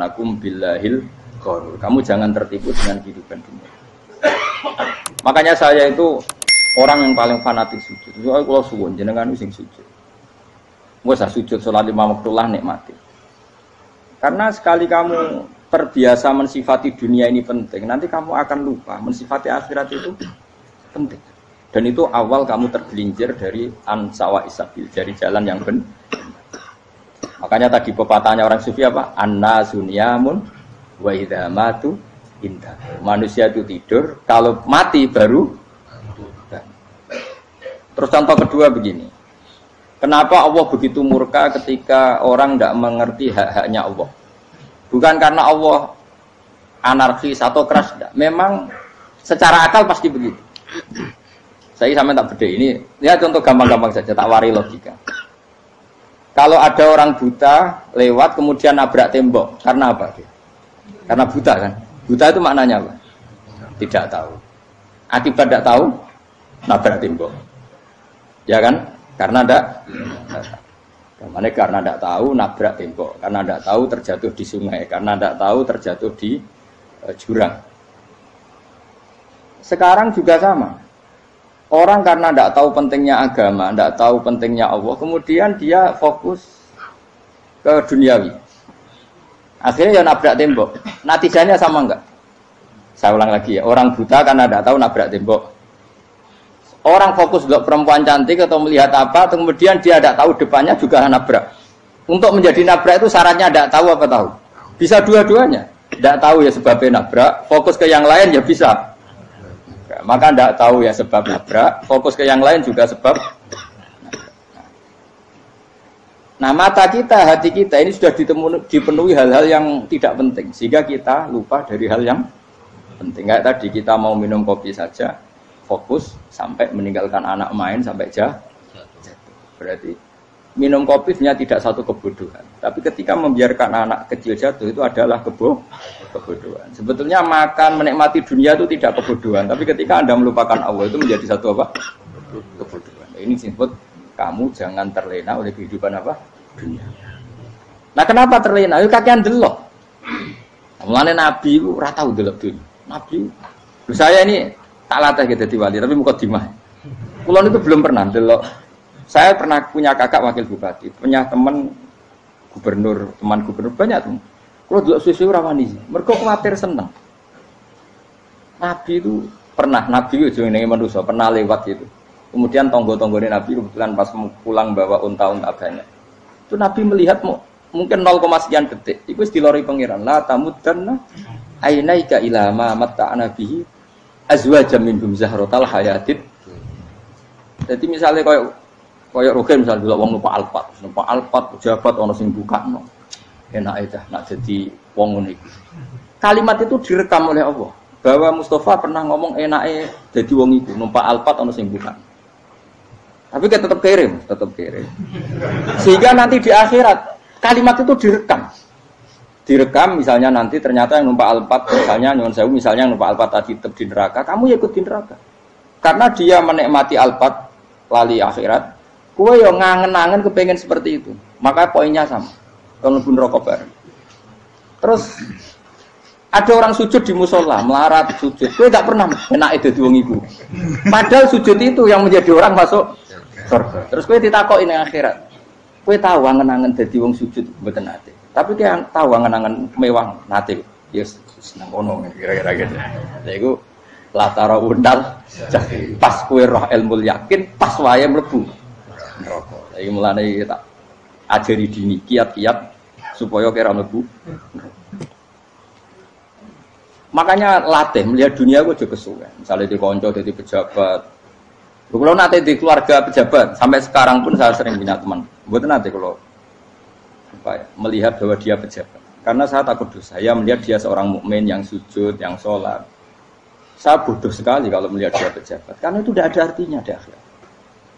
yaghurrannakum billahil ghurur. Kamu jangan tertipu dengan kehidupan dunia. Makanya saya itu orang yang paling fanatik sujud. Soalnya kalau suwun jenengan sing sujud. Wes sujud salat 5 waktu lah nikmati. Karena sekali kamu terbiasa mensifati dunia ini penting, nanti kamu akan lupa mensifati akhirat itu penting. Dan itu awal kamu tergelincir dari ansawa isabil, dari jalan yang benar. Makanya tadi pepatahnya orang sufi apa? An-nasu niyamun wa idza matu indah. Manusia itu tidur, kalau mati baru. Terus contoh kedua begini. Kenapa Allah begitu murka ketika orang tidak mengerti hak-haknya Allah? Bukan karena Allah anarkis atau keras, tidak. Memang secara akal pasti begitu. Saya sampai tak beda ini. Ya contoh gampang-gampang saja, tak wari logika. Kalau ada orang buta lewat kemudian nabrak tembok, karena apa? Karena buta kan? Buta itu maknanya apa? Tidak tahu. Akibat tidak tahu, nabrak tembok. Ya kan? Karena tidak tahu nabrak tembok, karena tidak tahu terjatuh di sungai, karena tidak tahu terjatuh di jurang. Sekarang juga sama. Orang karena tidak tahu pentingnya agama, tidak tahu pentingnya Allah, kemudian dia fokus ke duniawi. Akhirnya ya nabrak tembok. Natijanya sama enggak? Saya ulang lagi ya. Orang buta karena tidak tahu nabrak tembok. Orang fokus untuk perempuan cantik atau melihat apa, kemudian dia tidak tahu depannya juga nabrak. Untuk menjadi nabrak itu syaratnya tidak tahu apa tahu. Bisa dua-duanya. Tidak tahu ya sebabnya nabrak, fokus ke yang lain ya bisa. Maka tidak tahu ya sebab nabrak, fokus ke yang lain juga sebab. Nah mata kita, hati kita ini sudah dipenuhi hal-hal yang tidak penting, sehingga kita lupa dari hal yang penting. Kayak tadi kita mau minum kopi saja, fokus sampai meninggalkan anak main sampai jatuh. Berarti minum kopi sebenarnya tidak satu kebodohan, tapi ketika membiarkan anak kecil jatuh itu adalah kebodohan. Sebetulnya makan menikmati dunia itu tidak kebodohan, tapi ketika Anda melupakan Allah itu menjadi satu apa? Kebodohan. Ini disebut kamu jangan terlena oleh kehidupan apa? Dunia. Nah kenapa terlena? Itu kakean delok. Mulane Nabi itu ora tau delok dunia. Nabi, saya ini tak latih gitu di wali, tapi mukadimah. Kulon itu belum pernah delok. Saya pernah punya kakak wakil bupati, punya teman gubernur banyak tuh. Kalau delok susu rawani, mereka khawatir seneng. Nabi itu pernah, Nabi itu jenenge manusia, pernah lewat gitu. Kemudian tonggo-tonggone Nabi kebetulan pas pulang bawa unta-unta banyak. Itu Nabi melihat mungkin 0, sekian detik. Itu dilori pengiran. La tamuddanna ainaika ila ma matta'na bihi azwajam minhum zahratal hayatid. Jadi misalnya koyo Rogen misalnya delok wong numpak Alphard pejabat ana sing bukakno. Enak aja nak jadi wong ngene iki. Kalimat itu direkam oleh Allah bahwa Mustafa pernah ngomong enake dadi wong iku numpak Alphard ana sing bukakno. Tapi kita tetap kirim. Sehingga nanti di akhirat kalimat itu direkam misalnya nanti ternyata yang numpak Alphard misalnya nyuwun sewu misalnya yang numpak Alphard tadi tetap di neraka, kamu ya ikut di neraka. Karena dia menikmati Alphard lali akhirat, kowe yo ngangen-angen kepengen seperti itu. Maka poinnya sama. Kalau pun rokok bareng. Terus ada orang sujud di musola, melarat sujud. Kowe enggak pernah enake dadi wong iku. Padahal sujud itu yang menjadi orang masuk surga. Terus kowe ditakoki ning akhirat. Kowe tahu angen-angen dadi wong sujud mboten nate. Tapi kowe tahu angen-angen mewah nate. Yes, seneng ono kira-kira gitu. Lha iku latara undal pas kowe roh ilmu yakin pas wae mlebu neraka. Lha iki mulane tak ajari dini kiat-kiat supaya kira mlebu. Makanya latih melihat dunia gue juga kesuwen. Misalnya di konco, di pejabat. Kalau nanti di keluarga pejabat, sampai sekarang pun saya sering punya teman. Buat nanti kalau melihat bahwa dia pejabat. Karena saya takut dosa. Saya melihat dia seorang mukmin yang sujud, yang sholat. Saya bodoh sekali kalau melihat dia pejabat. Karena itu tidak ada artinya di akhirat.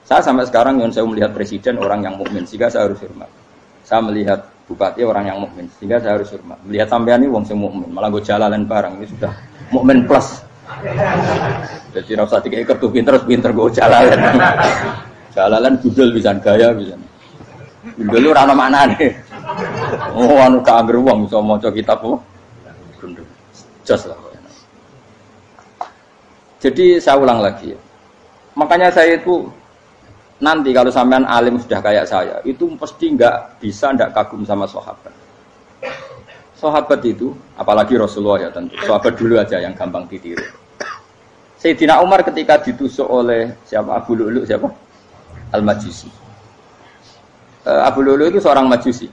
Saya sampai sekarang yang saya melihat presiden orang yang mukmin, sehingga saya harus hormat. Saya melihat bupati orang yang mukmin, sehingga saya harus hormat. Melihat sampean ini wong sing mukmin, malah gue jalalan barang ini sudah mukmin plus. Jadi rasa tiga kartu pinter gue jalalan. Jalalan gudul bisa gaya bisa. Gudul lu rano mana nih? Oh, anu gak angger wong iso maca kitab apa? Gundul. Jos lah. Jadi saya ulang lagi ya. Makanya saya itu nanti kalau sampean alim sudah kayak saya, itu pasti nggak kagum sama sahabat. Sahabat itu, apalagi Rasulullah ya tentu. Sahabat dulu aja yang gampang ditiru. Sayyidina Umar ketika ditusuk oleh siapa? Abu Lu'lu siapa? Al-Majusi. Abu Lu'lu itu seorang Majusi.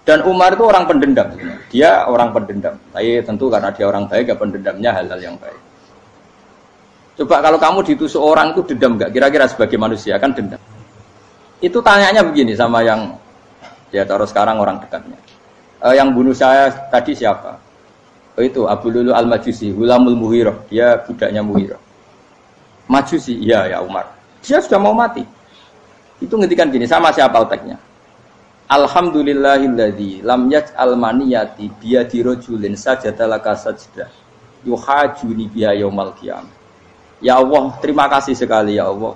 Dan Umar itu orang pendendam. Dia orang pendendam. Tapi tentu karena dia orang baik, ya pendendamnya hal-hal yang baik. Coba kalau kamu ditusuk orang itu dendam nggak? Kira-kira sebagai manusia kan dendam. Itu tanyanya begini sama yang ya taruh sekarang orang dekatnya. Yang bunuh saya tadi siapa? Oh itu Abu Lu'lu Al-Majusi, Hulamul Muhirah. Dia budaknya Muhirah. Majusi, iya ya Umar. Dia sudah mau mati. Itu ngendikan gini, sama siapa alteknya? Alhamdulillahilladzi lam yaj'al maniyati biyadi rajulin sajadalaka sajdah yuhajuni biha yaumal qiyamah. Ya Allah, terima kasih sekali ya Allah.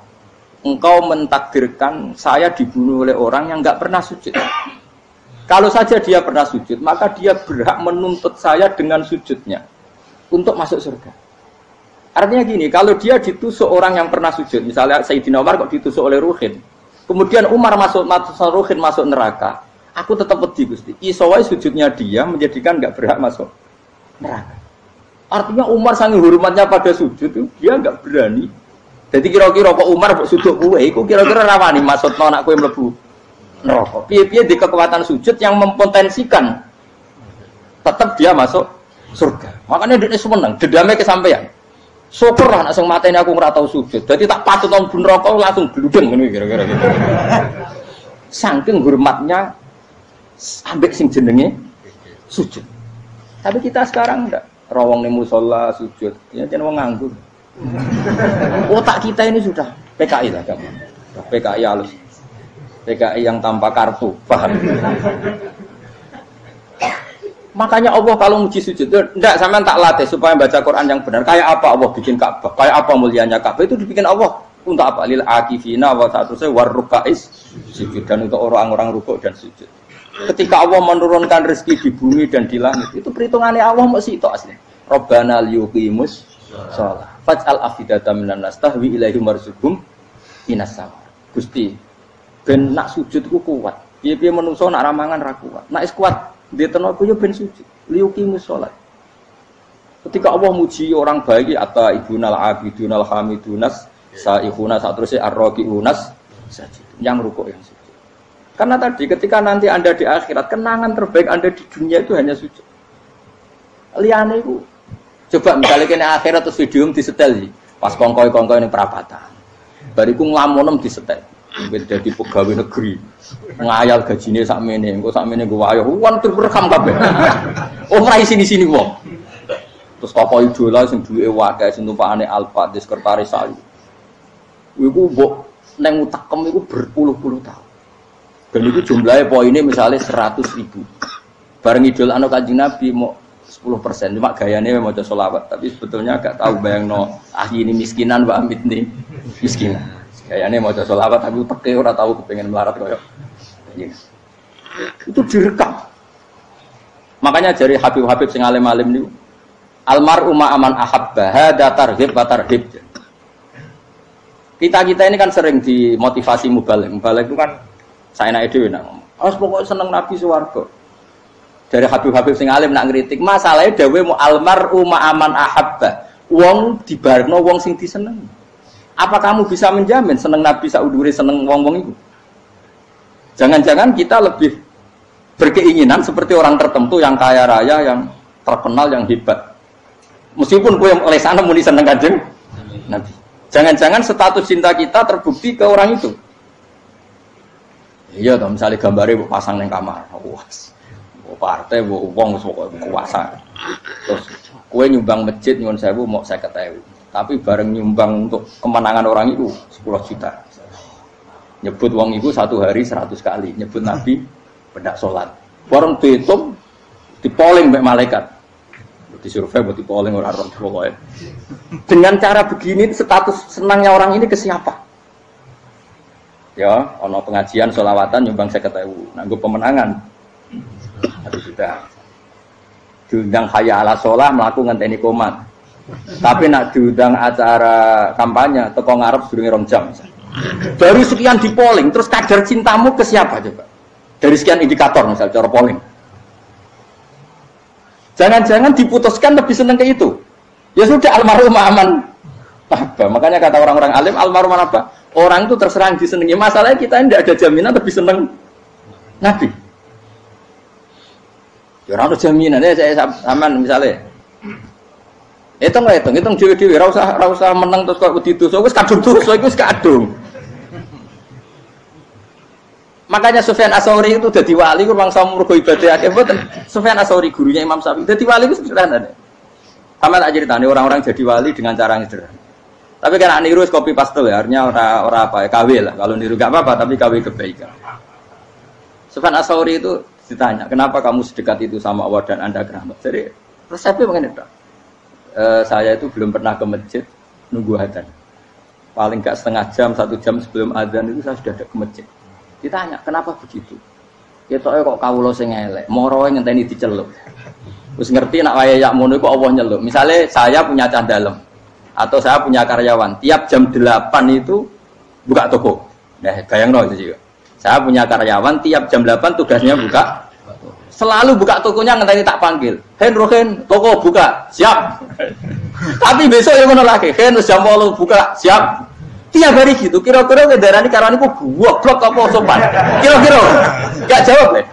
Engkau mentakdirkan saya dibunuh oleh orang yang enggak pernah sujud. Kalau saja dia pernah sujud, maka dia berhak menuntut saya dengan sujudnya untuk masuk surga. Artinya gini, kalau dia ditusuk orang yang pernah sujud, misalnya Sayyidina Umar kok ditusuk oleh Ruhin, kemudian Umar masuk Ruhin masuk neraka, aku tetap pedih Gusti. Isowai sujudnya dia menjadikan enggak berhak masuk neraka. Artinya Umar sangat hormatnya pada sujud itu dia enggak berani. Jadi kira-kira kok Umar sujud kowe iku kira-kira rawani maksudno anak kowe mlebu neraka. Piye-piye di kekuatan sujud yang mempotensikan tetap dia masuk surga. Makanya dia seneng, dendamnya kesampaian. Syukur lah nek sing mateni aku ora tau sujud. Dadi tak patut nang neraka langsung gludeng ngene kira-kira gitu. Saking hormatnya ambek sing jenenge sujud. Tapi kita sekarang enggak. Rawong ning musala sujud, ya jeneng wong nganggur. Otak kita ini sudah PKI lah kamu. PKI halus. PKI yang tanpa kartu, paham? Makanya Allah kalau muji sujud, enggak sampean tak latih supaya baca Quran yang benar. Kayak apa Allah bikin Ka'bah? Kayak apa mulianya Ka'bah? Itu dibikin Allah untuk apa? Lil akifina wa satusai warrukais sujud, dan untuk orang-orang rukuk dan sujud. Ketika Allah menurunkan rezeki di bumi dan di langit, itu perhitungannya Allah masih itu asli. Rabbana liyuqimus shalah faj'al afidatan minan nas tahwi ilaihim warzuqhum minas sama. Gusti, ben nak sujud ku kuat. Piye-piye menungso nak ramangan ra kuat. Nak is kuat, dia tenaga yo ben sujud. Liyuqimus shalah. Ketika Allah muji orang baik, atta ibunal abidunal hamidunas saihuna satruse arraqiunas sajid. Yang rukuk yang sujud. Karena tadi ketika nanti Anda di akhirat, kenangan terbaik Anda di dunia itu hanya sujud. Liane itu coba misalnya kene akhirat terus video disetel sih. Pas kongkoi-kongkoi ini perapatan. Bariku nglamonem disetel. Beda di pegawai negeri. Ngayal gajine sakmene, engko sakmene gue ayo wan terekam kabeh. Oh ora sini-sini wong. Terus tokoh idola sing duwe wae sing tumpakane Alfa di sekretaris saya. Iku mbok nang utakem iku berpuluh-puluh tahun. Dan itu jumlahnya poinnya misalnya 100.000. Bareng idol anu Kanjeng Nabi mau 10%. Cuma gayanya mau sholawat. Tapi sebetulnya agak tahu bayang no ini miskinan Mbak Amit nih miskinan. Gayanya mau sholawat tapi teke ora tahu kepengen melarat koyo. Itu direkam. Makanya dari Habib-habib sing alim-alim niku almar'u ma'aman ahabba hada targhib wa tarhib. Kita ini kan sering dimotivasi mubaligh. Mubaligh itu kan saya naik dewe nak ngomong. Harus pokoknya seneng Nabi swarga. Dari Habib-habib sing alim nak ngritik, masalahnya dewe mu almar'u ma'aman ahabba. Wong dibarno wong sing diseneng. Apa kamu bisa menjamin seneng Nabi saudure seneng wong-wong itu? Jangan-jangan kita lebih berkeinginan seperti orang tertentu yang kaya raya, yang terkenal, yang hebat. Meskipun kowe oleh sana muni seneng Kanjeng Nabi. Jangan-jangan status cinta kita terbukti ke orang itu. Iya toh, misalnya gambarnya pasang neng kamar, wah, partai, uang, kuasa. Terus, kue nyumbang masjid nyuwun sewu mau 50.000, tapi bareng nyumbang untuk kemenangan orang itu 10 juta. Nyebut uang itu satu hari 100 kali, nyebut Nabi bedak sholat. Warung dihitung, dipoling mbak malaikat, disurvei buat dipoling orang pokoknya. Dengan cara begini, status senangnya orang ini ke siapa? Ya, ono pengajian sholawatan nyumbang 50.000, nanggo pemenangan Habis sudah diundang hayya ala sholah mlaku ngenteni komat. Tapi nak diundang acara kampanye teko ngarep sedurunge 2 jam. Baru sekian di polling, terus kadar cintamu ke siapa coba? Dari sekian indikator misal cara polling. Jangan-jangan diputuskan lebih senang ke itu. Ya sudah almarhum aman. Apa? Makanya kata orang-orang alim almarhum apa? Orang itu terserang disenangi. Masalahnya kita tidak ada jaminan lebih senang Nabi. Ya ora ono jaminan saya aman misalnya. Hitung dhewe-dhewe ora usah meneng terus kok wedi dosa wis kadung dosa iku wis kadung. Makanya Sufyan Ats-Tsauri itu dadi wali ku mangsa mergo ibadah akeh mboten. Sufyan Ats-Tsauri gurunya Imam Syafi'i. Dadi wali ku sederhana. Sama tak ceritane orang-orang jadi wali dengan cara yang sederhana. Tapi kan niru copy paste ya, artinya ora apa ya, KW lah. Kalau niru gak apa-apa, tapi KW kebaikan. Sufyan Ats-Tsauri itu ditanya, kenapa kamu sedekat itu sama Allah dan Anda keramat? Jadi resepnya begini, Pak. Saya itu belum pernah ke masjid nunggu adzan. Paling gak setengah jam, 1 jam sebelum adzan itu saya sudah ada ke masjid. Ditanya, kenapa begitu? Ketoke kok kawula sing elek, moro ngenteni diceluk. Wis ngerti nak waya yak mono iku Allah nyeluk. Misale saya punya cah dalem atau saya punya karyawan, tiap jam 8 itu buka toko. Nah, bayangno itu juga. Saya punya karyawan tiap jam 8 tugasnya buka. Selalu buka tokonya ngenteni tak panggil. Rohen, toko buka. Siap. Tapi besok ya ngono lagi. Jam 8 buka. Siap. Tiap hari gitu. Kira-kira kendaraan karyawan iku goblok apa sopan? Kira-kira. Enggak jawab deh.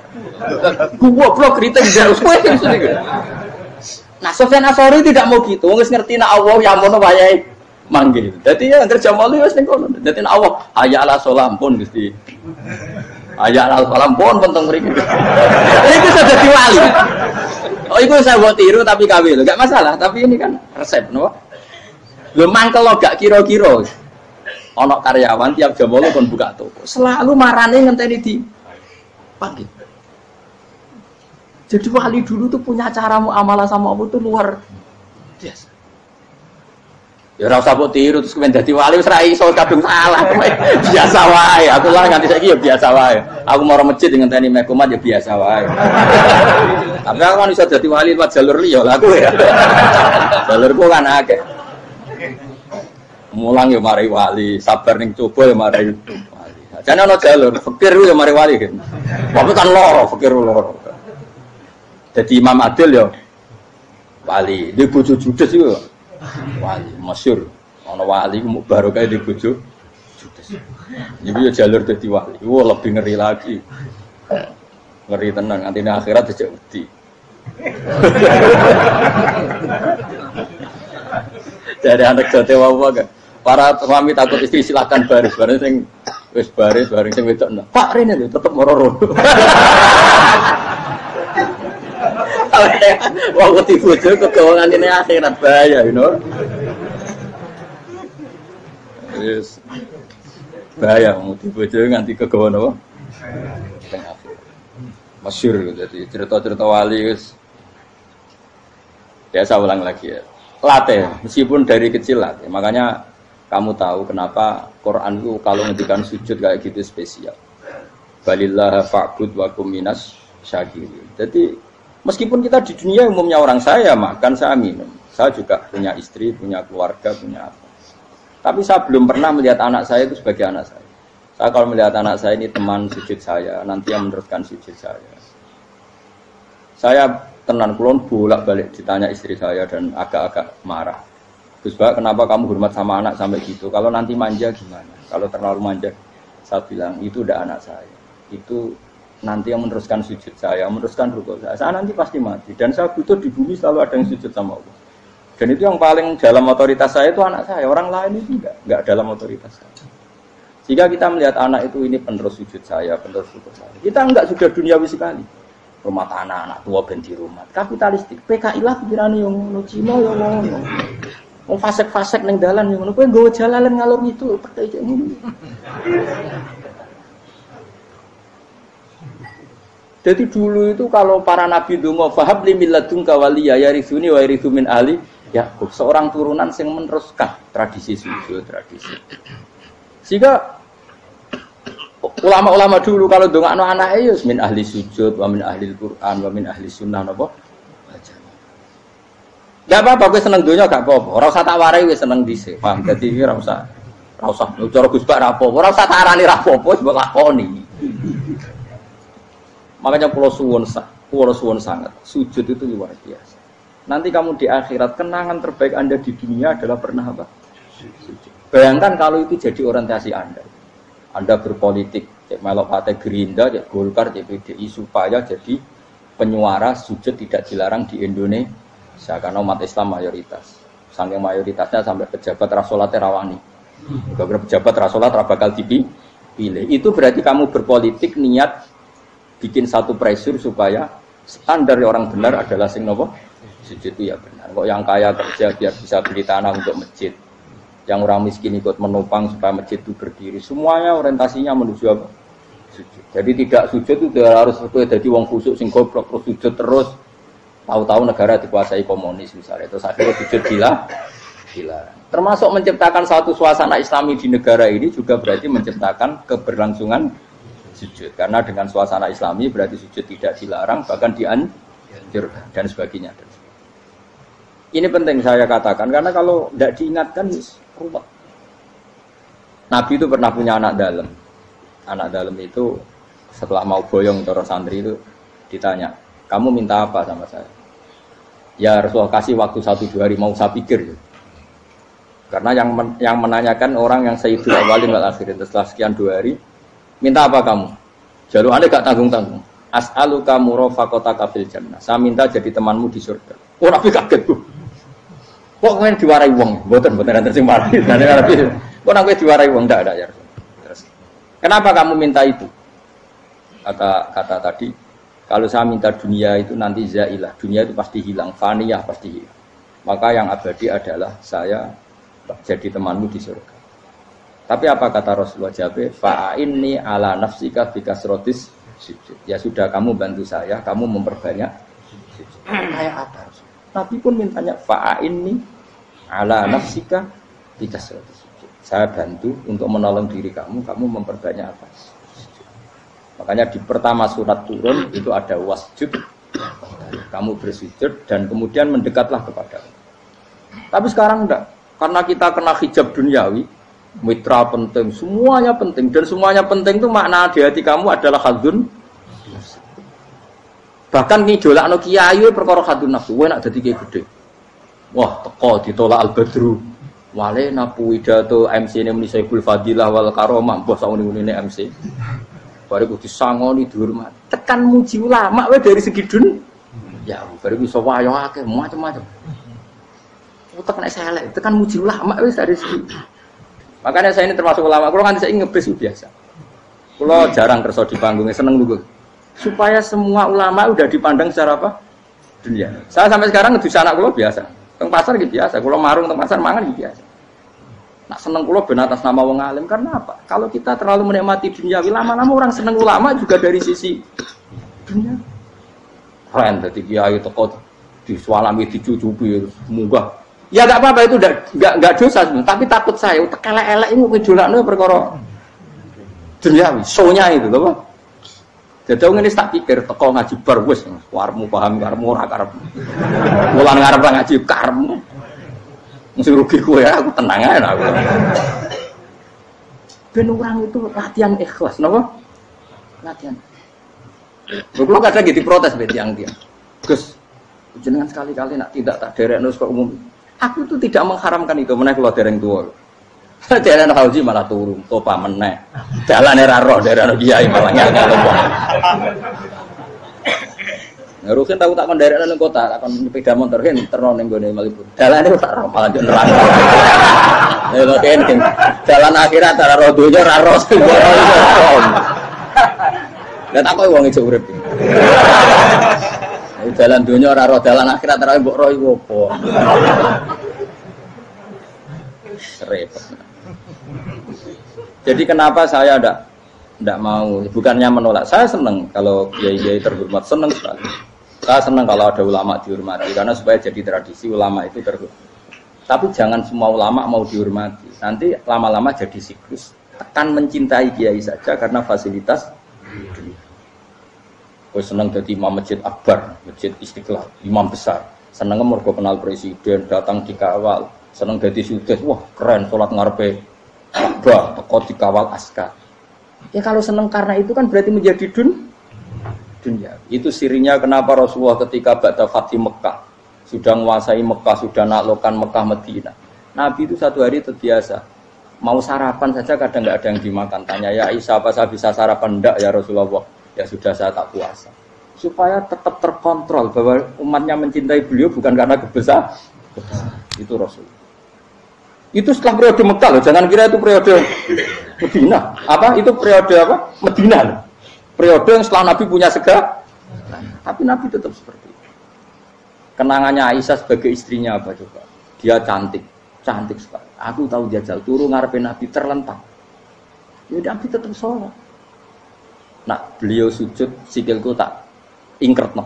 Goblok kriting terus kowe gitu. Nah, Sufyan Ats-Tsauri tidak mau gitu. Wong wis ngerti nek Allah yang mono wayahe manggil. Dadi ya anggere jam 8 wis ning kono. Dadi nek Allah hayya ala sholah pun Gusti. Hayya ala sholah pun penting mriki. Iku sudah dadi wali. Oh, iku saya buat tiru tapi KW lho. Enggak masalah, tapi ini kan resep, no. Lho mangkel lo gak kira-kira. Ana karyawan tiap jam 8 kon buka toko. Selalu marane ngenteni di panggil. Jadi wali dulu tuh punya cara muamalah sama Allah tuh luar biasa. Ya ora usah mbok tiru terus kemen dadi wali wis ra iso kadung salah. Biasa wae. Aku lah nganti saiki ya biasa wae. Aku mau masjid ngenteni mekomat ya biasa wae. Tapi aku kan iso dadi wali lewat jalur liya lah aku ya. Jalurku kan akeh. Mulang ya mari wali, sabar ning coba ya mari wali. Jane ana jalur fikir ya mari wali kan. Tapi kan loro, fikir loro. Jadi Imam Adil ya wali, di bojo judes itu wali, masyhur. Ana wali ku barokah di bojo judes. Iki ya jalur dadi wali. Wah lebih ngeri lagi. Ngeri tenan nganti akhirat dijak wedi. Jadi anak jote wae kan. Para suami takut istri silakan baris sing wis baris bareng sing wedok. Pak rene lho tetep moro-moro. Wong wedi bojo kegawangan ini akhirat bahaya, you know. Yes. Bahaya wong wedi bojo nganti kegawan apa? Tengah akhirat. Masyhur jadi cerita-cerita wali wis. Biasa ulang lagi ya. Latih, meskipun dari kecil latih. Makanya kamu tahu kenapa Quran itu kalau ngendikan sujud kayak gitu spesial. Balillah fa'bud wa kum minas syakirin. Jadi meskipun kita di dunia umumnya orang saya makan, saya minum. Saya juga punya istri, punya keluarga, punya apa. Tapi saya belum pernah melihat anak saya itu sebagai anak saya. Saya kalau melihat anak saya ini teman sujud saya, nanti yang meneruskan sujud saya. Saya tenan kulon bolak-balik ditanya istri saya dan agak-agak marah. Gus Pak, kenapa kamu hormat sama anak sampai gitu? Kalau nanti manja gimana? Kalau terlalu manja, saya bilang itu udah anak saya. Itu nanti yang meneruskan sujud saya, meneruskan rukuk saya. Saya nanti pasti mati dan saya butuh di bumi selalu ada yang sujud sama Allah. Dan itu yang paling dalam otoritas saya itu anak saya. Orang lain itu enggak dalam otoritas saya. Jika kita melihat anak itu ini penerus sujud saya, penerus rukuk saya. Kita enggak sudah duniawi sekali. Rumah tanah anak tua ben di rumah. Kapitalistik. PKI lah pikirannya yang ngono, Cina yang ngono. Wong fasek-fasek ning dalan yang ngono. Kowe nggawa jalalan ngalor itu percaya ngono. Jadi dulu itu kalau para nabi donga fahab li milladunka waliya yarithuni wa yarithu min ali Yakub, seorang turunan yang meneruskan tradisi sujud, tradisi. Sehingga ulama-ulama dulu kalau ndongakno anake ya min ahli sujud, wa min ahli Al-Qur'an, wa min ahli sunnah napa? Enggak apa-apa kowe seneng donya gak apa-apa. Ora usah tak warai wis seneng dhisik. Paham? Dadi iki ora usah cara Gus Bak ra apa-apa. Ora usah tak arani ra apa-apa wis mbok lakoni. Makanya pulau suwon sangat. Sujud itu luar biasa. Nanti kamu di akhirat kenangan terbaik Anda di dunia adalah pernah apa? Sujud. Bayangkan kalau itu jadi orientasi Anda. Anda berpolitik, cek melok partai Gerindra, cek Golkar, cek PDI supaya jadi penyuara sujud tidak dilarang di Indonesia karena umat Islam mayoritas. Saking mayoritasnya sampai pejabat rasolat rawani. Beberapa pejabat rasolat bakal dipilih. Itu berarti kamu berpolitik niat bikin satu pressure supaya standar orang benar adalah sing nopo sujud itu ya benar. Kok yang kaya kerja biar bisa beli tanah untuk masjid. Yang orang miskin ikut menopang supaya masjid itu berdiri. Semuanya orientasinya menuju apa? Sujud. Jadi tidak sujud itu harus jadi wong khusuk sing goblok terus sujud terus. Tahu-tahu negara dikuasai komunis misalnya. Terus akhirnya sujud gila. Termasuk menciptakan satu suasana Islami di negara ini juga berarti menciptakan keberlangsungan sujud. Karena dengan suasana Islami berarti sujud tidak dilarang bahkan dianjurkan dan sebagainya. Ini penting saya katakan karena kalau tidak diingatkan ruwet. Nabi itu pernah punya anak dalam. Anak dalam itu setelah mau boyong terus santri itu ditanya, kamu minta apa sama saya? Ya Rasulullah kasih waktu 1-2 hari mau saya pikir. Karena yang menanyakan orang yang sayyidul awwalin wal akhirin setelah sekian 2 hari, minta apa kamu? Jaluannya gak tanggung-tanggung. As'aluka murafaqataka fil jannah. Saya minta jadi temanmu di surga. Oh Nabi kaget tuh. Kok kalian diwarai wong? Mboten nanti sing marahi. Kok nang kowe diwarai wong ndak ada ya. Terus. Kenapa kamu minta itu? Kata tadi, kalau saya minta dunia itu nanti zailah. Dunia itu pasti hilang, faniyah pasti hilang. Maka yang abadi adalah saya jadi temanmu di surga. Tapi apa kata Rasulullah jawab? Fa'inni ala nafsika bikasrotis sujud. Ya sudah kamu bantu saya, kamu memperbanyak sujud. Kayak apa? Nabi pun mintanya fa'inni ala nafsika bikasrotis sujud. Saya bantu untuk menolong diri kamu memperbanyak apa? Sujud. Makanya di pertama surat turun itu ada wasjud. Kamu bersujud dan kemudian mendekatlah kepada Allah. Tapi sekarang enggak. Karena kita kena hijab duniawi, mitra penting, semuanya penting. Dan semuanya penting itu makna di hati kamu adalah khadun. Bahkan ngidolakno kiai perkara khadun nafsu, kowe nak dadi kiai gede. Wah, teko ditolak al-badru. Wale napu widato MC-ne muni Saiful Fadilah wal Karomah, mbah sauni-unine MC. Bariku disangoni dihormat. Tekan muji ulama wae dari segi dun. Ya, bariku iso wayo akeh macam-macam. Utek nek selek, tekan muji ulama wis dari segi. Makanya saya ini termasuk ulama. Kalau kan saya ngebis biasa. Kalau jarang kerso di panggungnya seneng dulu. Supaya semua ulama udah dipandang secara apa? Dunia. Saya sampai sekarang ngedus anak kulo biasa. Teng pasar gitu biasa. Kulo marung teng pasar mangan gitu biasa. Nak seneng kulo ben atas nama wong alim karena apa? Kalau kita terlalu menikmati dunia, lama-lama orang seneng ulama juga dari sisi dunia. Keren dadi kiai teko disualami dicucupi munggah. Ya enggak apa-apa itu enggak dosa tapi takut saya utek elek-elek ini ngejolakno perkara duniawi, show-nya itu lho. Jadi ngene tak pikir teko ngaji bar wis karepmu paham karepmu ora karepmu. Mulan ngarep ngaji karepmu. Mesti rugi kowe ya aku tenang ae aku. Ben orang itu latihan ikhlas napa? Latihan. Kulo kadang gitu protes ben tiyang-tiyang. Gus, jenengan sekali-kali nak tidak tak derekno kok umum. Aku itu tidak mengharamkan itu, meneh kula dereng tuwa. Dereng haji malah turun, topa meneh. Dalane ra roh dereng kiai malah ngel-ngel. Rukin tahu tak menderekno ning kota, tak kon sepeda motor hen terno ning gone Malibu. Dalane tak roh malah yo neraka. Lha kene dalan akhirat ora roh donya ra roh. Lah tak koyo wong ijo urip. Jalan dunia ora roh dalan akhirat ora mbok roh iku apa. Repot. Jadi kenapa saya enggak mau, bukannya menolak. Saya senang kalau kiai-kiai terhormat, senang sekali. Saya senang kalau ada ulama dihormati karena supaya jadi tradisi ulama itu terhormat. Tapi jangan semua ulama mau dihormati. Nanti lama-lama jadi siklus. tekan mencintai kiai saja karena fasilitas dunia. Gue seneng jadi imam masjid akbar, masjid Istiqlal, imam besar. Seneng mergo kenal presiden, datang dikawal. Seneng jadi sudes, wah keren, sholat ngarepe Ka'bah, teko dikawal askar. Ya kalau seneng karena itu kan berarti menjadi dunia. Itu sirinya kenapa Rasulullah ketika ba'da Fathi Mekah sudah menguasai Mekah, sudah naklukkan Mekah Madinah. Nabi itu satu hari terbiasa mau sarapan saja kadang nggak ada yang dimakan. Tanya ya Aisyah, apa saya bisa sarapan? Enggak ya Rasulullah. Ya sudah saya tak puasa. Supaya tetap terkontrol bahwa umatnya mencintai beliau bukan karena kebesaran. Itu Rasul. Itu setelah periode Mekah loh, jangan kira itu periode Medina. Apa? Itu periode apa? Medina loh. Periode yang setelah Nabi punya segala. Tapi Nabi tetap seperti itu. Kenangannya Aisyah sebagai istrinya apa coba? Dia cantik sekali. Aku tahu jajal turun ngarepin Nabi terlentang. Ya Nabi tetap sholat. Nah beliau sujud sikilku tak ingkret no.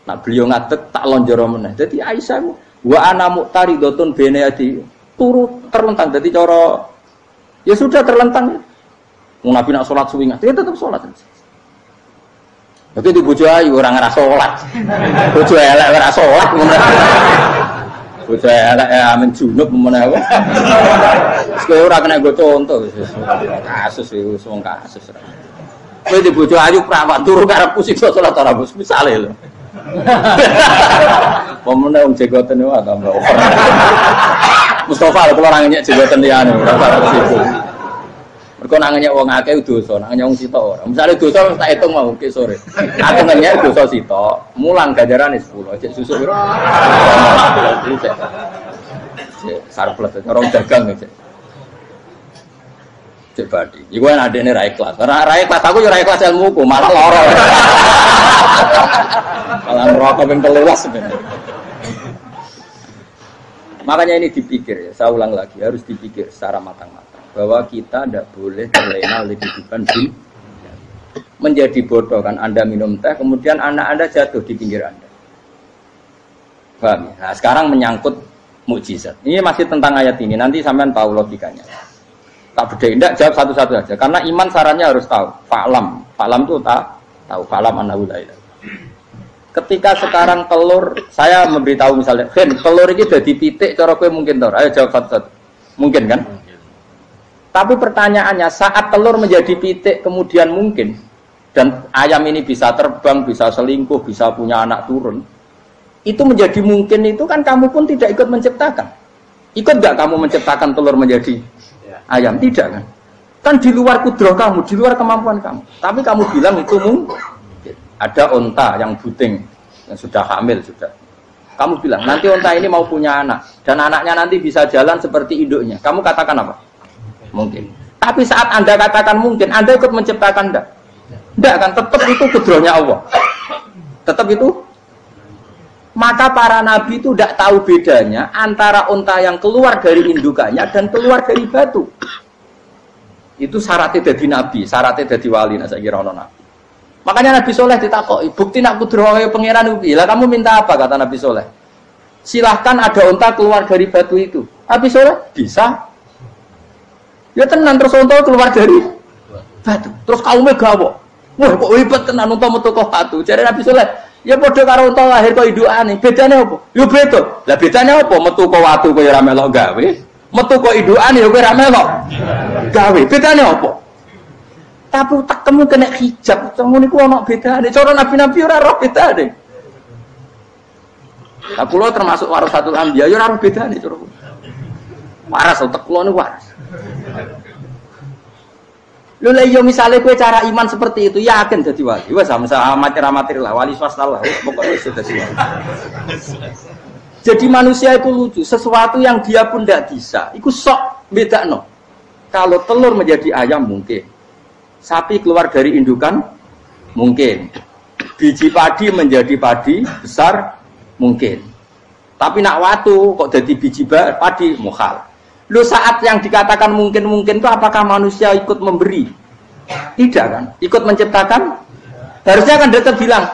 Nah beliau ngadeg tak lonjoro meneh. Jadi Aisyah wa ana muqtaridotun bene adi turu terlentang. Jadi cara ya sudah terlentang. Mau Nabi nak sholat suwi dia tetap sholat. Begitu bojo ayu orang ngerasa sholat. Bojo elek ora sholat. Bojo elek amen junub meneh wae. Kowe ora kena go contoh kasus iki wong kasus. Kowe di bojo ayu prawak turu karepku sik sholat ora bos misale lho. Pemene wong jegoten wae tambah over. Mustafa kalau orang nyek jenggoten liyane ora karo situ. Mergo nang nyek wong akeh dosa, nang nyek wong sitok ora. Misale dosa tak hitung mau ke sore. Aku nyek dosa sitok, mulang ganjarane 10, cek susuk piro? Cek sarplet orang dagang cek. Cek badi. Iku ana adene ra ikhlas. Ra ikhlas aku yo ra ikhlas ilmuku, malah lara. Malah rokok ping 13 sebenarnya. Makanya ini dipikir ya, saya ulang lagi, harus dipikir secara matang-matang bahwa kita tidak boleh terlena oleh kehidupan dunia. Menjadi bodoh kan Anda minum teh, kemudian anak Anda jatuh di pinggir Anda. Paham? Nah, sekarang menyangkut mukjizat. Ini masih tentang ayat ini, nanti sampean tahu logikanya. Tak beda, tidak jawab satu-satu aja. Karena iman sarannya harus tahu. Fa'lam itu tahu. Fa'lam annahu la ilaha. Ketika sekarang telur, saya memberitahu misalnya, Fen, telur ini sudah dipitik, cara kowe mungkin tor. Ayo jawab satu-satu. Mungkin kan? Mungkin. Tapi pertanyaannya, saat telur menjadi pitik kemudian mungkin, dan ayam ini bisa terbang, bisa selingkuh, bisa punya anak turun, itu menjadi mungkin itu kan kamu pun tidak ikut menciptakan. Ikut nggak kamu menciptakan telur menjadi ayam? Tidak kan? Kan di luar kudrah kamu, di luar kemampuan kamu. Tapi kamu bilang itu mungkin. Ada onta yang buting, yang sudah hamil sudah. Kamu bilang, nanti onta ini mau punya anak. Dan anaknya nanti bisa jalan seperti induknya. Kamu katakan apa? Mungkin. Tapi saat Anda katakan mungkin, Anda ikut menciptakan enggak? Enggak kan? Tetap itu kudrohnya Allah. Tetap itu. Maka para nabi itu tidak tahu bedanya antara onta yang keluar dari indukannya dan keluar dari batu. Itu syaratnya jadi nabi, syaratnya jadi wali. Nah, saya kira ono nabi. Makanya Nabi Soleh ditakoki, bukti nak kudroh pangeran itu. Lah kamu minta apa kata Nabi Soleh? Silahkan ada unta keluar dari batu itu. Nabi Soleh bisa. Ya tenan terus unta keluar dari batu. Terus kaumnya gawo. Wah kok hebat tenan unta metu kok batu. Jare Nabi Soleh, ya padha karo unta lahir kok indukane. Bedane apa? Ya beda. Lah bedane apa? Metu kok watu kok ya ora melok gawe. Metu kok indukane ya kowe ora melok gawe. Bedane apa? Tapi tekemu kena hijab, ngono niku ana bedane. Cara nabi-nabi ora roh bedane. Lah kula termasuk warasatul anbiya ya ora roh bedane cara. Waras utek kula niku waras. Lho lha yo misale kowe cara iman seperti itu yakin dadi wali. Wes sama amatir-amatir lah wali swasta lah. Pokoke wis dadi wali. Jadi manusia itu lucu, sesuatu yang dia pun tidak bisa. Iku sok bedakno. Kalau telur menjadi ayam mungkin. Sapi keluar dari indukan mungkin, biji padi menjadi padi besar mungkin, tapi nak watu kok jadi biji padi mukhal. Lu saat yang dikatakan mungkin itu apakah manusia ikut memberi? Tidak kan? Ikut menciptakan? Harusnya kan dia bilang,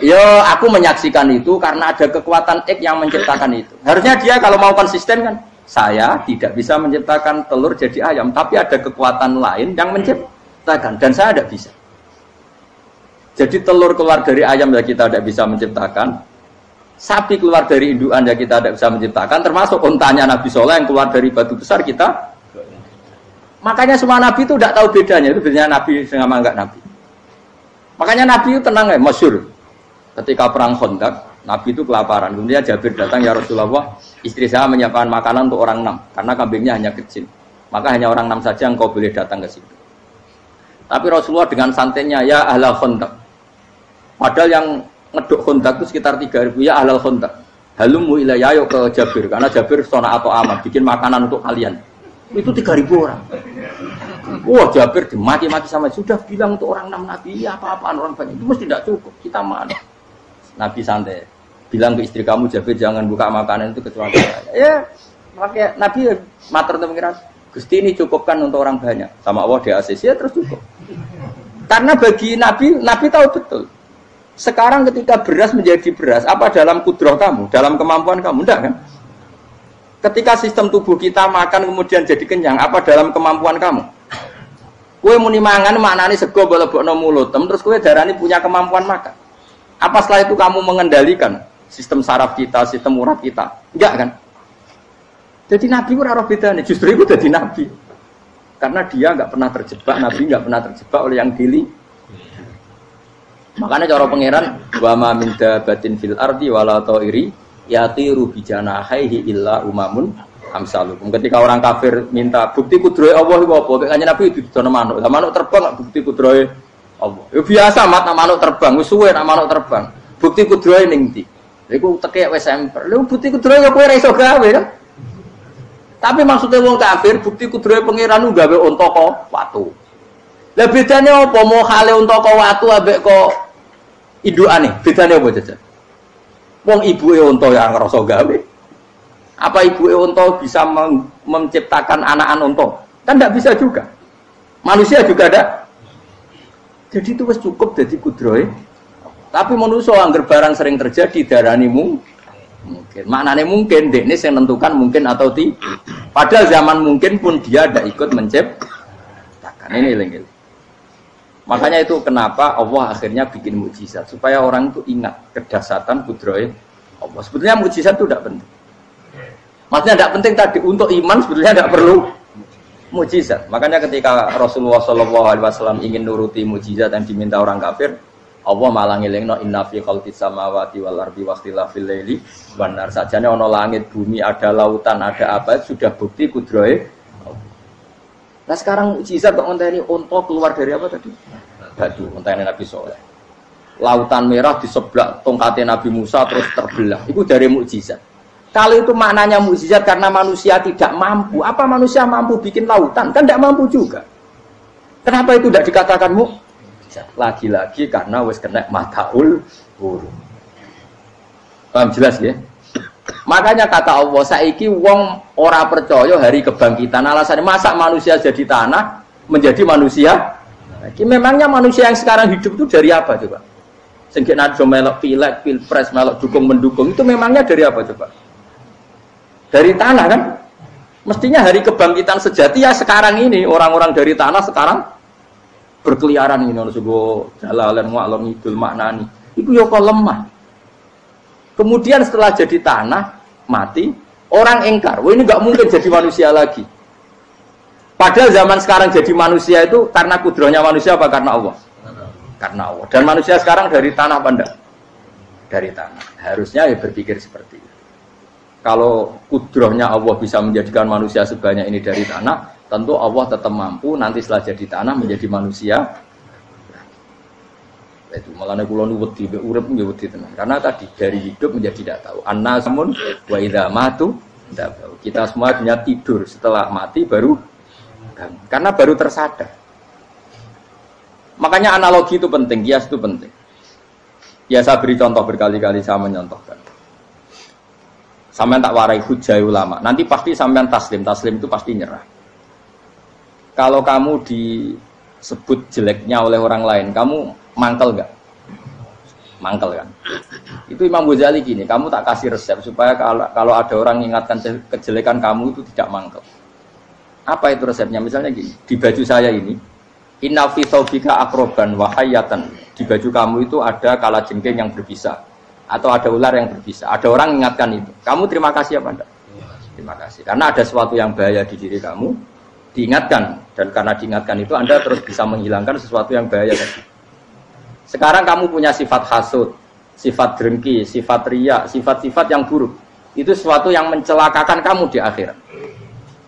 yo aku menyaksikan itu karena ada kekuatan X yang menciptakan itu. Harusnya dia kalau mau konsisten kan, Saya tidak bisa menciptakan telur jadi ayam, tapi ada kekuatan lain yang menciptakan, dan saya tidak bisa. Jadi telur keluar dari ayam ya kita tidak bisa menciptakan, sapi keluar dari induan ya kita tidak bisa menciptakan, termasuk untanya Nabi Soleh yang keluar dari batu besar kita. Makanya semua Nabi itu tidak tahu bedanya, itu bedanya Nabi sama enggak Nabi. Makanya Nabi itu tenang ya, masyhur. Ketika perang Khandaq, Nabi itu kelaparan. Kemudian Jabir datang, ya Rasulullah, istri saya menyiapkan makanan untuk orang 6, karena kambingnya hanya kecil. Maka hanya orang 6 saja engkau boleh datang ke situ. Tapi Rasulullah dengan santainya, ya ahlal Khandaq. Padahal yang ngeduk Khandaq itu sekitar 3.000, ya ahlal Khandaq. Halumu ilayya, ayo ke Jabir, karena Jabir sona atau amat, bikin makanan untuk kalian. Itu 3.000 orang. Wah, Jabir dimaki-maki sama, sudah bilang untuk orang 6 Nabi, ya apa-apaan orang banyak. Itu mesti tidak cukup, kita mana. Nabi santai, bilang ke istri kamu Jabir jangan buka makanan itu kecuali saya. Ya, pakai Nabi matur pengiran. Gusti ini cukupkan untuk orang banyak. Sama Allah di ACC ya terus cukup. Karena bagi Nabi tahu betul. Sekarang ketika beras menjadi beras, apa dalam kudrah kamu, dalam kemampuan kamu, enggak kan? Ketika sistem tubuh kita makan kemudian jadi kenyang, apa dalam kemampuan kamu? Kue muni mangan maknane sego bolebokno mulut, terus kue darani punya kemampuan makan. Apa setelah itu kamu mengendalikan sistem saraf kita, sistem urat kita? Enggak kan? Jadi Nabi itu ora bedane, justru itu jadi Nabi. Karena dia enggak pernah terjebak, Nabi enggak pernah terjebak oleh yang dili. Makanya cara pangeran wa ma min dabatin fil ardi wala ta'iri yatiru bi janahihi illa umamun amsalukum. Ketika orang kafir minta bukti kudrohe Allah iku apa? Kanjeng Nabi didono manuk. Lah manuk terbang bukti kudrohe Allah. Ya biasa mat manuk terbang, wis suwe nak manuk terbang. Bukti kudrohe ning ndi? Iku tekek wis semper. Lha bukti kudrohe kok kowe ora iso gawe kan? Tapi maksudnya wong kafir bukti kudrohe pangeran gawe unta kok watu. Lah bedane apa mau hale unta kok watu ambek kok indukane? Bedane apa jajan? Wong ibuke unta yang ngrasa gawe. Apa ibuke unta bisa menciptakan anakan unta? Kan tidak bisa juga. Manusia juga ada. Jadi itu wis cukup jadi kudrohe. Tapi manusia angger barang sering terjadi darani mungkin. Maknane mungkin dekne sing nentukan mungkin atau tidak. Padahal zaman mungkin pun dia tidak ikut menciptakan. Ini lagi. Makanya itu kenapa Allah akhirnya bikin mukjizat supaya orang itu ingat kedahsyatan kudrohe Allah. Sebetulnya mukjizat itu tidak penting. Maksudnya tidak penting tadi untuk iman sebetulnya tidak perlu mukjizat. Makanya ketika Rasulullah SAW ingin nuruti mukjizat yang diminta orang kafir, Allah malah ngelingno inna fi khalqis samawati wal ardi wakhtilafil laili wan nar. Sajane ana langit, bumi, ada lautan, ada apa sudah bukti kudrohe. Nah sekarang mukjizat kok ngenteni unta keluar dari apa tadi? Batu, ngenteni Nabi Soleh. Lautan merah diseblak tongkatnya Nabi Musa terus terbelah. Itu dari mukjizat. Kalau itu maknanya mukjizat karena manusia tidak mampu, apa manusia mampu bikin lautan? Kan tidak mampu juga. Kenapa itu tidak dikatakan mukjizat? Lagi-lagi karena wis kena mataul huruf. Paham jelas ya? Makanya kata Allah, saiki wong ora percaya hari kebangkitan. Alasannya masa manusia jadi tanah menjadi manusia? Memangnya manusia yang sekarang hidup itu dari apa coba? Sehingga nado melok pilek, pilpres, melok dukung mendukung itu memangnya dari apa coba? Dari tanah kan? Mestinya hari kebangkitan sejati ya sekarang ini orang-orang dari tanah sekarang berkeliaran ini harus go jalalan ngalor ngidul maknani. Itu yo kok lemah. Kemudian setelah jadi tanah mati orang engkar. Wah ini nggak mungkin jadi manusia lagi. Padahal zaman sekarang jadi manusia itu karena kudrohnya manusia apa karena Allah? Karena Allah. Dan manusia sekarang dari tanah apa enggak? Dari tanah. Harusnya ya berpikir seperti itu. Kalau kudrohnya Allah bisa menjadikan manusia sebanyak ini dari tanah, tentu Allah tetap mampu nanti setelah jadi tanah menjadi manusia. Itu malah kula nu wedi mek urip nggih wedi tenan. Karena tadi dari hidup menjadi tidak tahu. Annasamun wa idza matu tidak tahu. Kita semua hanya tidur, setelah mati baru karena baru tersadar. Makanya analogi itu penting, kias itu penting. Ya saya beri contoh berkali-kali, saya menyontohkan. Sampean tak warai hujah ulama. Nanti pasti sampean taslim itu pasti nyerah. Kalau kamu disebut jeleknya oleh orang lain, kamu mangkel enggak? Mangkel kan? Itu Imam Ghazali gini, kamu tak kasih resep supaya kalau ada orang mengingatkan kejelekan kamu itu tidak mangkel. Apa itu resepnya? Misalnya gini, di baju saya ini, inna fi thawbika akroban wa hayatan. Di baju kamu itu ada kalajengking yang berbisa atau ada ular yang berbisa. Ada orang mengingatkan itu. Kamu terima kasih apa enggak? Terima kasih. Karena ada sesuatu yang bahaya di diri kamu, diingatkan, dan karena diingatkan itu Anda terus bisa menghilangkan sesuatu yang bahaya tadi. Sekarang kamu punya sifat hasud, sifat dengki, sifat riya, sifat-sifat yang buruk. Itu sesuatu yang mencelakakan kamu di akhirat.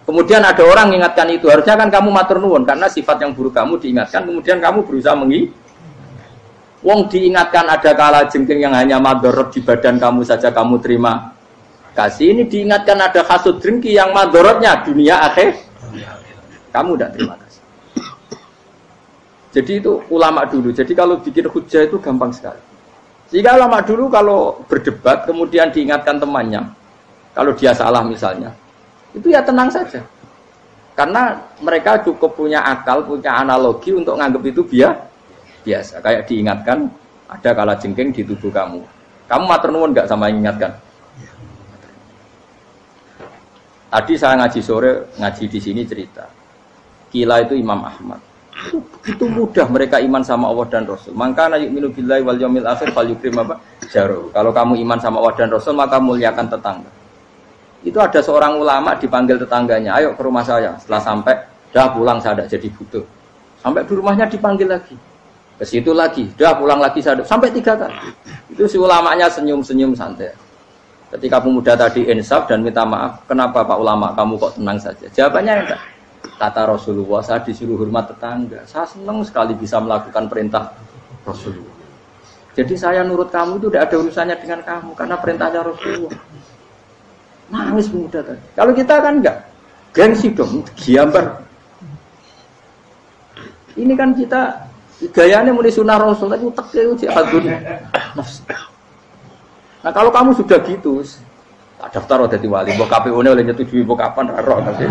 Kemudian ada orang mengingatkan itu, harusnya kan kamu matur nuwun karena sifat yang buruk kamu diingatkan, kemudian kamu berusaha Wong diingatkan ada kalajengking yang hanya madorot di badan kamu saja kamu terima kasih. Ini diingatkan ada hasud dengki yang madorotnya dunia akhir, kamu tidak terima kasih. Jadi itu ulama dulu. Jadi kalau bikin hujah itu gampang sekali. Jika ulama dulu kalau berdebat kemudian diingatkan temannya, kalau dia salah misalnya, itu ya tenang saja. Karena mereka cukup punya akal, punya analogi untuk nganggap itu biasa. Kayak diingatkan ada kalajengking di tubuh kamu. Kamu matur nuwun enggak sama yang ingatkan? Tadi saya ngaji sore, ngaji di sini cerita. Kila itu Imam Ahmad. Itu mudah mereka iman sama Allah dan Rasul. Maka na yu'minu billahi wal yaumil akhir falyukrim apa? Jaru. Kalau kamu iman sama Allah dan Rasul maka muliakan tetangga. Itu ada seorang ulama dipanggil tetangganya, ayo ke rumah saya. Setelah sampai, dah pulang saya tidak jadi butuh. Sampai di rumahnya dipanggil lagi. Ke situ lagi, dah pulang lagi saya sampai 3 kali. Itu si ulamanya senyum-senyum santai. Ketika pemuda tadi insaf dan minta maaf, kenapa Pak Ulama kamu kok tenang saja? Jawabannya enggak. Kata Rasulullah, saya disuruh hormat tetangga. Saya senang sekali bisa melakukan perintah Rasulullah. Jadi saya nurut kamu itu tidak ada urusannya dengan kamu karena perintahnya Rasulullah. Nangis pemuda tadi. Kalau kita kan enggak, gengsi dong, giambar. Ini kan kita gayanya mulai sunnah Rasul, tapi utek itu jihadun. Nah kalau kamu sudah gitu, tak daftar jadi wali, mbok KPU-ne oleh nyetujui mbok kapan roh nanti.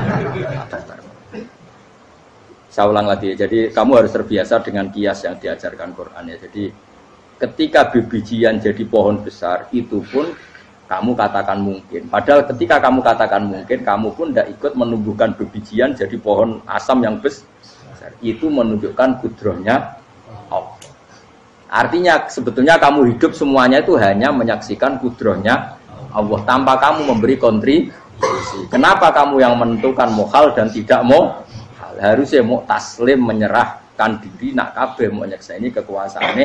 Saya ulang lagi, jadi kamu harus terbiasa dengan kias yang diajarkan Quran ya. Jadi ketika bibijian jadi pohon besar, itu pun kamu katakan mungkin. Padahal ketika kamu katakan mungkin, kamu pun tidak ikut menumbuhkan bibijian jadi pohon asam yang besar. Itu menunjukkan kudrohnya Allah. Artinya sebetulnya kamu hidup semuanya itu hanya menyaksikan kudrohnya Allah tanpa kamu memberi kontribusi. Kenapa kamu yang menentukan mohal dan tidak mau? Harusnya mau taslim menyerahkan diri nak kabeh mau nyakseni kekuasaane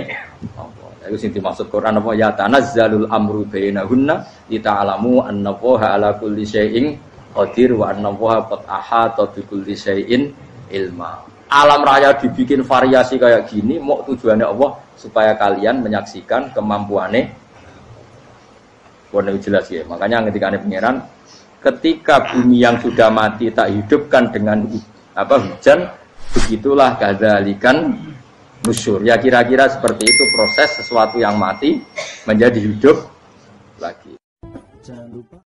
Allah. Itu sing dimaksud Quran apa ya tanazzalul amru bainahunna lita'lamu annallaha ala kulli syai'in qadir wa annallaha qad ahata bi kulli syai'in ilma. Alam raya dibikin variasi kayak gini mau tujuannya Allah supaya kalian menyaksikan kemampuannya. Warna jelas ya. Makanya ketika ada pangeran, ketika bumi yang sudah mati tak hidupkan dengan hujan, begitulah kadzalikan nusyur. Ya kira-kira seperti itu proses sesuatu yang mati menjadi hidup lagi. Jangan lupa